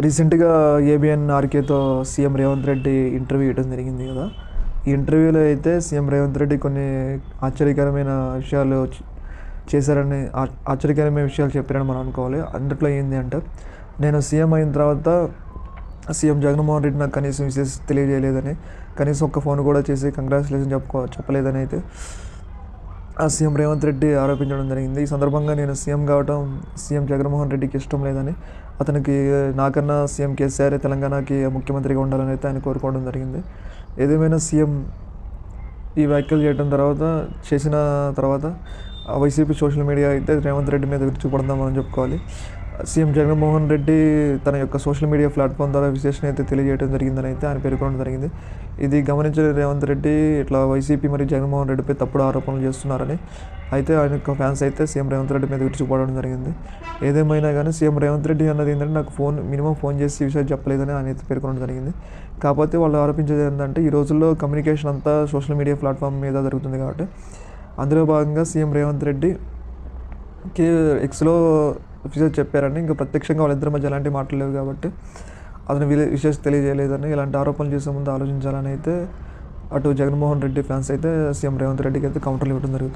రీసెంట్‌గా ఏబిఎన్ ఆర్‌కేతో CM Revanth Reddy interview ఇవ్వడం జరిగింది కదా! ఈ ఇంటర్వ్యూలో అయితే సీఎం రేవంత్ రెడ్డి కొన్ని ఆశ్చర్యకరమైన విషయాలు చేశారని ఆశ్చర్యకరమైన విషయాలు చెప్పారని మనం అనుకోవాలి. అందుట్లో ఏంది అంటే, నేను సీఎం అయిన తర్వాత సీఎం జగన్మోహన్ రెడ్డి నాకు కనీసం విషెస్ తెలియజేయలేదని, కనీసం ఒక్క ఫోన్ కూడా చేసి కంగ్రాచ్యులేషన్ చెప్పలేదని అయితే సీఎం రేవంత్ రెడ్డి ఆరోపించడం జరిగింది. ఈ సందర్భంగా నేను సీఎం కావడం సీఎం జగన్మోహన్ రెడ్డికి ఇష్టం లేదని, అతనికి నాకన్నా సీఎం కేసీఆర్ తెలంగాణకి ముఖ్యమంత్రిగా ఉండాలని అయితే ఆయన కోరుకోవడం జరిగింది. ఏదేమైనా సీఎం ఈ వ్యాఖ్యలు చేసిన తర్వాత వైసీపీ సోషల్ మీడియా అయితే రేవంత్ రెడ్డి మీద విరుచుకుపడదామని చెప్పుకోవాలి. సీఎం జగన్మోహన్ రెడ్డి తన యొక్క సోషల్ మీడియా ప్లాట్ఫామ్ ద్వారా విశ్లేషణ అయితే తెలియజేయడం జరిగిందని అయితే ఆయన పేర్కొనడం జరిగింది. ఇది గమనించిన రేవంత్ రెడ్డి ఇట్లా వైసీపీ మరియు జగన్మోహన్ రెడ్డిపై తప్పుడు ఆరోపణలు చేస్తున్నారని అయితే ఆయన యొక్క ఫ్యాన్స్ అయితే సీఎం రేవంత్ రెడ్డి మీద విరుచుకుపడడం జరిగింది. ఏదేమైనా కానీ సీఎం రేవంత్ రెడ్డి అన్నది ఏంటంటే, నాకు మినిమం ఫోన్ చేసి ఈ విషయాలు చెప్పలేదని ఆయన అయితే పేర్కొనడం జరిగింది. కాకపోతే వాళ్ళు ఆరోపించేది ఏంటంటే, ఈ రోజుల్లో కమ్యూనికేషన్ అంతా సోషల్ మీడియా ప్లాట్ఫామ్ మీద జరుగుతుంది కాబట్టి, అందులో భాగంగా సీఎం రేవంత్ రెడ్డికి ఎక్స్లో విషయాలు చెప్పారని, ఇంకా ప్రత్యక్షంగా వాళ్ళిద్దరి మధ్య ఎలాంటి మాటలు లేవు కాబట్టి అతను విషయాలు తెలియజేయలేదని, ఇలాంటి ఆరోపణలు చేసే ముందు ఆలోచించాలని అయితే అటు జగన్మోహన్ రెడ్డి ఫ్యాన్స్ అయితే సీఎం రేవంత్ రెడ్డికి అయితే కౌంటర్లు ఇవ్వడం జరుగుతుంది.